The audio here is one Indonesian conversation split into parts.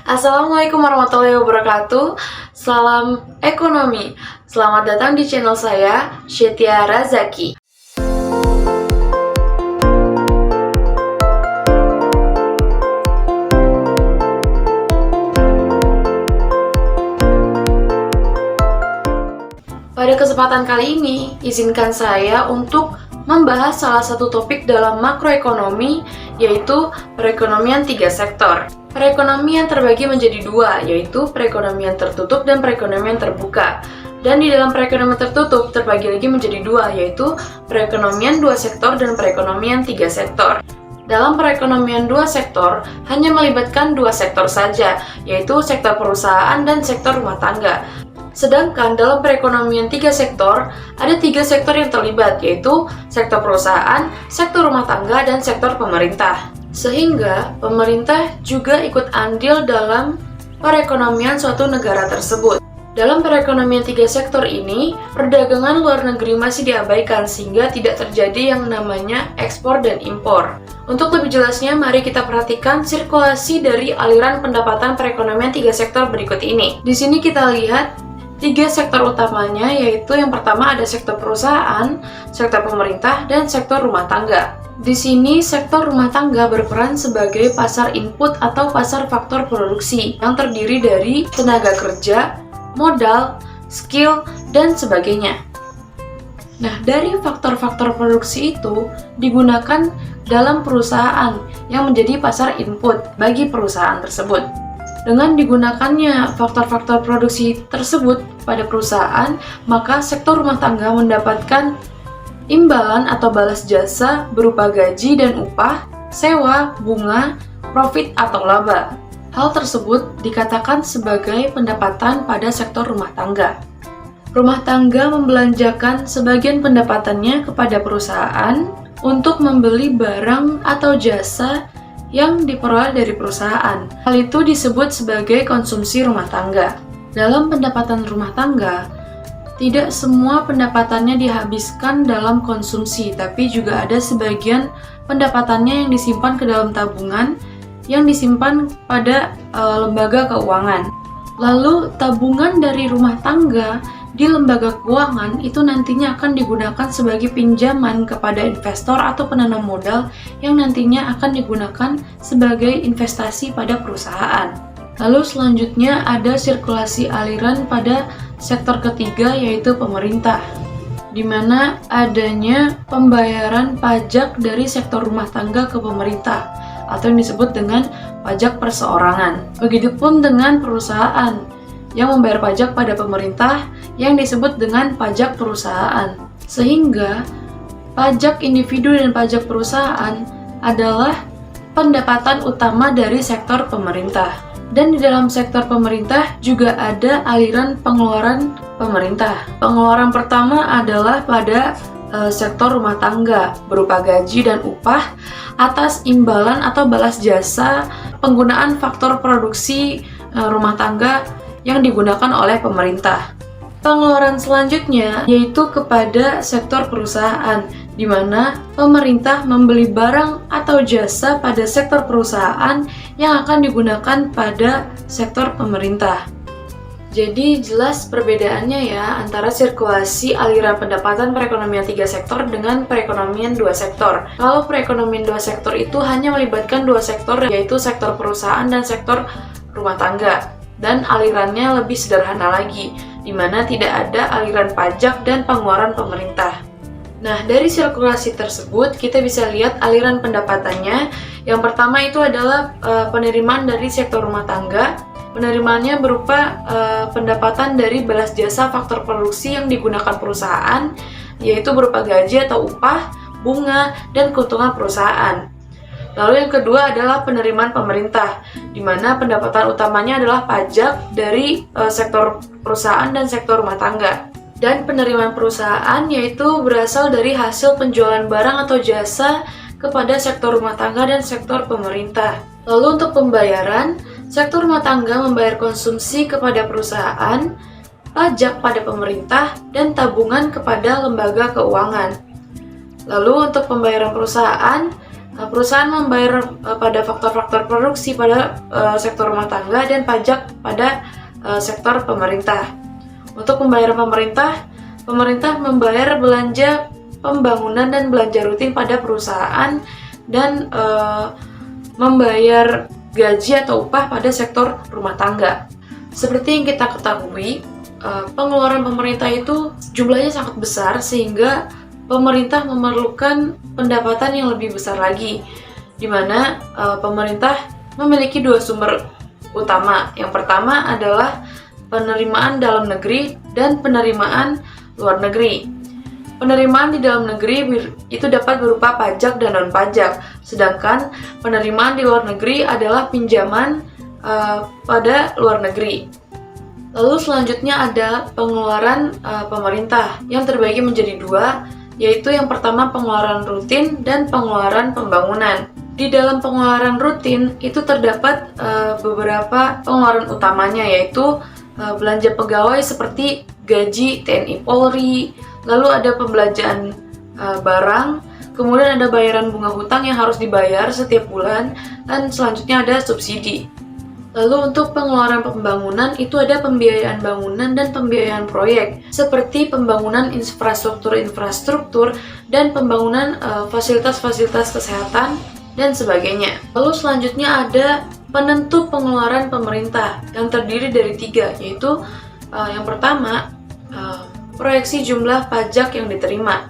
Assalamualaikum warahmatullahi wabarakatuh. Salam ekonomi. Selamat datang di channel saya, Syetia Razaki. Pada kesempatan kali ini, izinkan saya untuk membahas salah satu topik dalam makroekonomi, yaitu perekonomian tiga sektor. Perekonomian terbagi menjadi dua, yaitu perekonomian tertutup dan perekonomian terbuka. Dan di dalam perekonomian tertutup terbagi lagi menjadi dua, yaitu perekonomian dua sektor dan perekonomian tiga sektor. Dalam perekonomian dua sektor, hanya melibatkan dua sektor saja, yaitu sektor perusahaan dan sektor rumah tangga. Sedangkan dalam perekonomian tiga sektor, ada tiga sektor yang terlibat, yaitu sektor perusahaan, sektor rumah tangga, dan sektor pemerintah. Sehingga pemerintah juga ikut andil dalam perekonomian suatu negara tersebut. Dalam perekonomian tiga sektor ini, perdagangan luar negeri masih diabaikan sehingga tidak terjadi yang namanya ekspor dan impor. Untuk lebih jelasnya, mari kita perhatikan sirkulasi dari aliran pendapatan perekonomian tiga sektor berikut ini. Di sini kita lihat tiga sektor utamanya, yaitu yang pertama ada sektor perusahaan, sektor pemerintah, dan sektor rumah tangga. Di sini sektor rumah tangga berperan sebagai pasar input atau pasar faktor produksi yang terdiri dari tenaga kerja, modal, skill, dan sebagainya. Nah, dari faktor-faktor produksi itu digunakan dalam perusahaan yang menjadi pasar input bagi perusahaan tersebut. Dengan digunakannya faktor-faktor produksi tersebut pada perusahaan, maka sektor rumah tangga mendapatkan imbalan atau balas jasa berupa gaji dan upah, sewa, bunga, profit atau laba. Hal tersebut dikatakan sebagai pendapatan pada sektor rumah tangga. Rumah tangga membelanjakan sebagian pendapatannya kepada perusahaan untuk membeli barang atau jasa yang diperoleh dari perusahaan. Hal itu disebut sebagai konsumsi rumah tangga. Dalam pendapatan rumah tangga, tidak semua pendapatannya dihabiskan dalam konsumsi, tapi juga ada sebagian pendapatannya yang disimpan ke dalam tabungan yang disimpan pada lembaga keuangan. Lalu tabungan dari rumah tangga di lembaga keuangan itu nantinya akan digunakan sebagai pinjaman kepada investor atau penanam modal yang nantinya akan digunakan sebagai investasi pada perusahaan. Lalu selanjutnya ada sirkulasi aliran pada sektor ketiga, yaitu pemerintah, di mana adanya pembayaran pajak dari sektor rumah tangga ke pemerintah atau yang disebut dengan pajak perseorangan. Begitupun dengan perusahaan yang membayar pajak pada pemerintah yang disebut dengan pajak perusahaan. Sehingga pajak individu dan pajak perusahaan adalah pendapatan utama dari sektor pemerintah. Dan di dalam sektor pemerintah juga ada aliran pengeluaran pemerintah. Pengeluaran pertama adalah pada sektor rumah tangga berupa gaji dan upah atas imbalan atau balas jasa penggunaan faktor produksi rumah tangga yang digunakan oleh pemerintah. Pengeluaran selanjutnya yaitu kepada sektor perusahaan, di mana pemerintah membeli barang atau jasa pada sektor perusahaan yang akan digunakan pada sektor pemerintah. Jadi jelas perbedaannya ya antara sirkulasi aliran pendapatan perekonomian tiga sektor dengan perekonomian dua sektor. Kalau perekonomian dua sektor itu hanya melibatkan dua sektor, yaitu sektor perusahaan dan sektor rumah tangga. Dan alirannya lebih sederhana lagi, di mana tidak ada aliran pajak dan pengeluaran pemerintah. Nah, dari sirkulasi tersebut kita bisa lihat aliran pendapatannya. Yang pertama itu adalah penerimaan dari sektor rumah tangga. Penerimaannya berupa pendapatan dari balas jasa faktor produksi yang digunakan perusahaan, yaitu berupa gaji atau upah, bunga, dan keuntungan perusahaan. Lalu yang kedua adalah penerimaan pemerintah, di mana pendapatan utamanya adalah pajak dari sektor perusahaan dan sektor rumah tangga. Dan penerimaan perusahaan yaitu berasal dari hasil penjualan barang atau jasa kepada sektor rumah tangga dan sektor pemerintah. Lalu untuk pembayaran, sektor rumah tangga membayar konsumsi kepada perusahaan, pajak pada pemerintah, dan tabungan kepada lembaga keuangan. Lalu untuk pembayaran perusahaan, perusahaan membayar pada faktor-faktor produksi pada sektor rumah tangga dan pajak pada sektor pemerintah. Untuk pembayaran pemerintah membayar belanja pembangunan dan belanja rutin pada perusahaan dan membayar gaji atau upah pada sektor rumah tangga. Seperti yang kita ketahui, pengeluaran pemerintah itu jumlahnya sangat besar sehingga pemerintah memerlukan pendapatan yang lebih besar lagi, di mana pemerintah memiliki dua sumber utama. Yang pertama adalah penerimaan dalam negeri dan penerimaan luar negeri. Penerimaan di dalam negeri itu dapat berupa pajak dan non-pajak, sedangkan penerimaan di luar negeri adalah pinjaman pada luar negeri. Lalu selanjutnya ada pengeluaran pemerintah yang terbagi menjadi dua, yaitu yang pertama pengeluaran rutin dan pengeluaran pembangunan. Di dalam pengeluaran rutin itu terdapat beberapa pengeluaran utamanya, yaitu belanja pegawai seperti gaji TNI Polri, lalu ada pembelanjaan barang, kemudian ada bayaran bunga hutang yang harus dibayar setiap bulan, dan selanjutnya ada subsidi. Lalu untuk pengeluaran pembangunan itu ada pembiayaan bangunan dan pembiayaan proyek, seperti pembangunan infrastruktur dan pembangunan fasilitas-fasilitas kesehatan dan sebagainya. Lalu selanjutnya ada penentu pengeluaran pemerintah yang terdiri dari tiga, yaitu yang pertama proyeksi jumlah pajak yang diterima,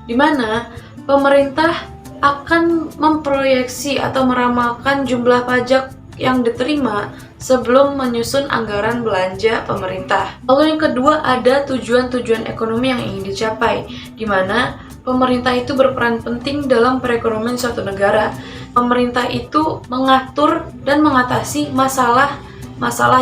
di mana pemerintah akan memproyeksi atau meramalkan jumlah pajak yang diterima sebelum menyusun anggaran belanja pemerintah. Lalu yang kedua ada tujuan-tujuan ekonomi yang ingin dicapai, di mana pemerintah itu berperan penting dalam perekonomian suatu negara. Pemerintah itu mengatur dan mengatasi masalah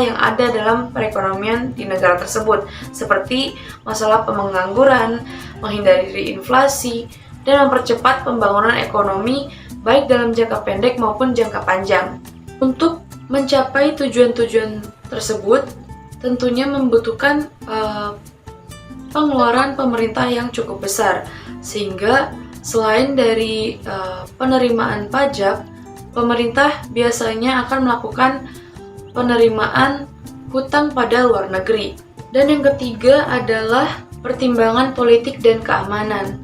yang ada dalam perekonomian di negara tersebut, seperti masalah pengangguran, menghindari inflasi, dan mempercepat pembangunan ekonomi baik dalam jangka pendek maupun jangka panjang. Untuk mencapai tujuan-tujuan tersebut, tentunya membutuhkan pengeluaran pemerintah yang cukup besar, sehingga selain dari penerimaan pajak, pemerintah biasanya akan melakukan penerimaan hutang pada luar negeri. Dan yang ketiga adalah pertimbangan politik dan keamanan.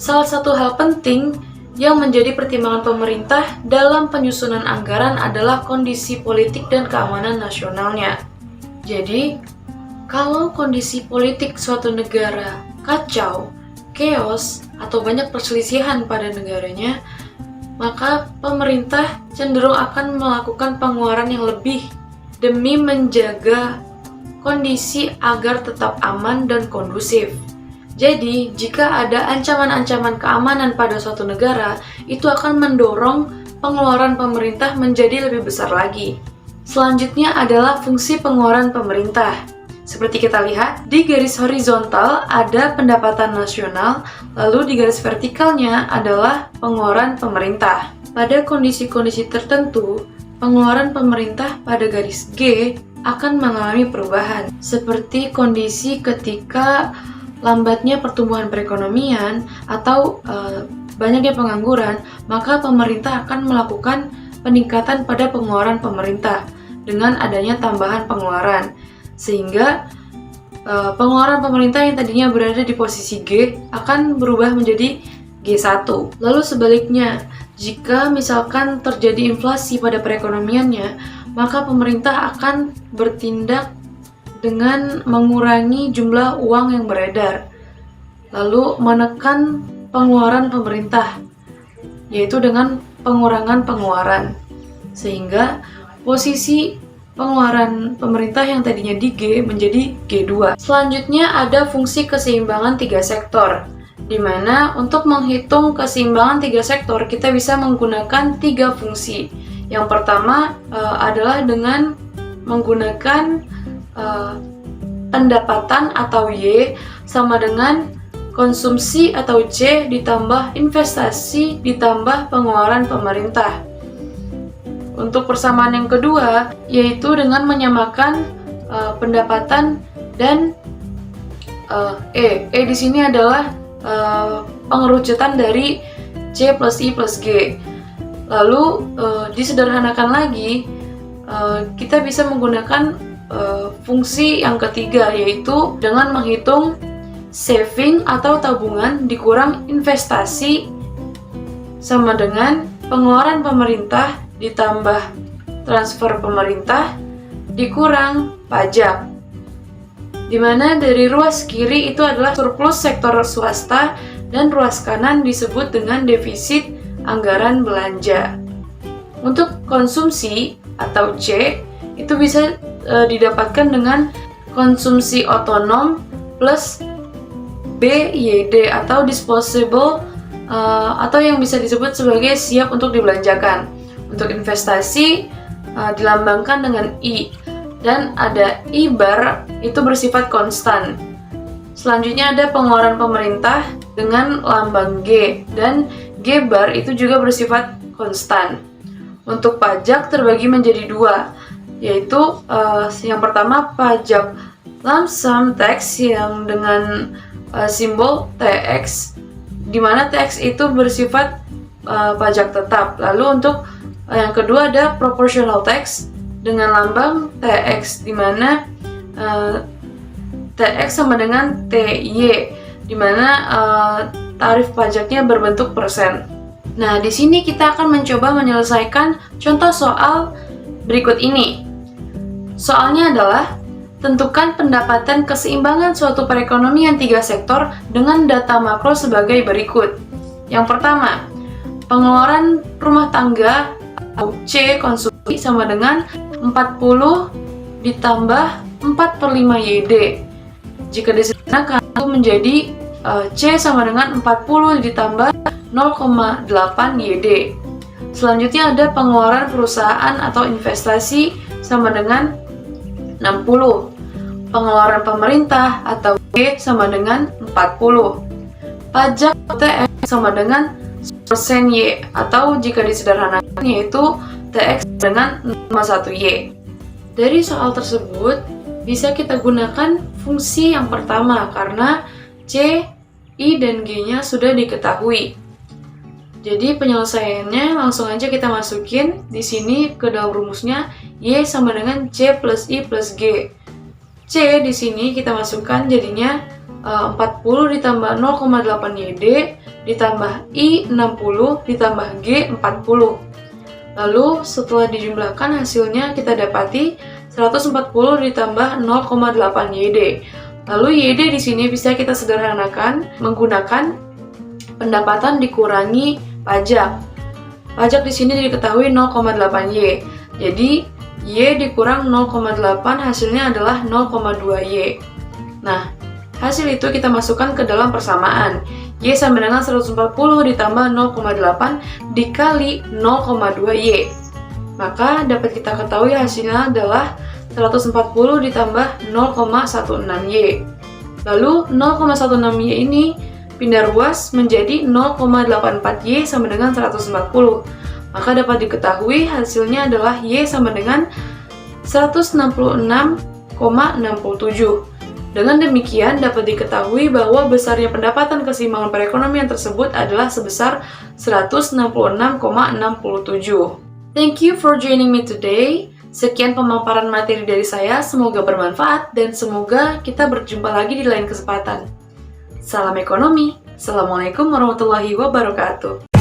Salah satu hal penting yang menjadi pertimbangan pemerintah dalam penyusunan anggaran adalah kondisi politik dan keamanan nasionalnya. Jadi, kalau kondisi politik suatu negara kacau, chaos, atau banyak perselisihan pada negaranya, maka pemerintah cenderung akan melakukan pengeluaran yang lebih demi menjaga kondisi agar tetap aman dan kondusif. Jadi, jika ada ancaman-ancaman keamanan pada suatu negara, itu akan mendorong pengeluaran pemerintah menjadi lebih besar lagi. Selanjutnya adalah fungsi pengeluaran pemerintah. Seperti kita lihat, di garis horizontal ada pendapatan nasional, lalu di garis vertikalnya adalah pengeluaran pemerintah. Pada kondisi-kondisi tertentu, pengeluaran pemerintah pada garis G akan mengalami perubahan, seperti kondisi ketika lambatnya pertumbuhan perekonomian atau banyaknya pengangguran, maka pemerintah akan melakukan peningkatan pada pengeluaran pemerintah dengan adanya tambahan pengeluaran, sehingga pengeluaran pemerintah yang tadinya berada di posisi G akan berubah menjadi G1. Lalu sebaliknya, jika misalkan terjadi inflasi pada perekonomiannya, maka pemerintah akan bertindak dengan mengurangi jumlah uang yang beredar, lalu menekan pengeluaran pemerintah, yaitu dengan pengurangan pengeluaran, sehingga posisi pengeluaran pemerintah yang tadinya di G menjadi G2. Selanjutnya ada fungsi keseimbangan tiga sektor, di mana untuk menghitung keseimbangan tiga sektor kita bisa menggunakan tiga fungsi. Yang pertama adalah dengan menggunakan pendapatan atau Y sama dengan konsumsi atau C ditambah investasi ditambah pengeluaran pemerintah. Untuk persamaan yang kedua yaitu dengan menyamakan pendapatan dan E. Di sini adalah pengerucutan dari C plus I plus G. Lalu disederhanakan lagi, kita bisa menggunakan fungsi yang ketiga, yaitu dengan menghitung saving atau tabungan dikurang investasi sama dengan pengeluaran pemerintah ditambah transfer pemerintah dikurang pajak. Dimana dari ruas kiri itu adalah surplus sektor swasta dan ruas kanan disebut dengan defisit anggaran belanja. Untuk konsumsi atau C itu bisa didapatkan dengan konsumsi otonom plus BYD atau disposable atau yang bisa disebut sebagai siap untuk dibelanjakan. Untuk investasi dilambangkan dengan I, dan ada I bar itu bersifat konstan. Selanjutnya ada pengeluaran pemerintah dengan lambang G, dan G bar itu juga bersifat konstan. Untuk pajak terbagi menjadi dua, yaitu yang pertama pajak lump sum tax yang dengan simbol TX, di mana TX itu bersifat pajak tetap. Lalu untuk yang kedua ada proportional tax dengan lambang TX, di mana TX sama dengan TY, di mana tarif pajaknya berbentuk persen. Nah, di sini kita akan mencoba menyelesaikan contoh soal berikut ini. Soalnya adalah tentukan pendapatan keseimbangan suatu perekonomian 3 sektor dengan data makro sebagai berikut. Yang pertama, pengeluaran rumah tangga atau C konsumsi sama dengan 40 ditambah 4/5 YD. Jika disederhanakan itu menjadi C sama dengan 40 ditambah 0,8 YD. Selanjutnya ada pengeluaran perusahaan atau investasi sama dengan 60. Pengeluaran pemerintah atau G sama dengan 40. Pajak TX sama dengan persen Y, atau jika disederhanakan yaitu TX dengan 0,1 Y. Dari soal tersebut bisa kita gunakan fungsi yang pertama karena C, I, dan G-nya sudah diketahui. Jadi penyelesaiannya langsung aja kita masukin di sini ke dalam rumusnya, Y sama dengan C plus I plus G. C di sini kita masukkan jadinya 40 ditambah 0,8 YD ditambah I 60 ditambah G 40. Lalu setelah dijumlahkan hasilnya kita dapati 140 ditambah 0,8 YD. Lalu YD di sini bisa kita sederhanakan menggunakan pendapatan dikurangi pajak. Pajak di sini diketahui 0,8 Y. Jadi Y dikurang 0,8 hasilnya adalah 0,2 Y. Nah, hasil itu kita masukkan ke dalam persamaan. Y sama dengan 140 ditambah 0,8 dikali 0,2 Y. Maka dapat kita ketahui hasilnya adalah 140 ditambah 0,16 Y. Lalu 0,16 Y ini pindah ruas menjadi 0,84 Y sama dengan 140. Maka dapat diketahui hasilnya adalah Y sama dengan 166,67. Dengan demikian dapat diketahui bahwa besarnya pendapatan keseimbangan perekonomian tersebut adalah sebesar 166,67. Thank you for joining me today. Sekian pemaparan materi dari saya, semoga bermanfaat dan semoga kita berjumpa lagi di lain kesempatan. Salam ekonomi. Assalamualaikum warahmatullahi wabarakatuh.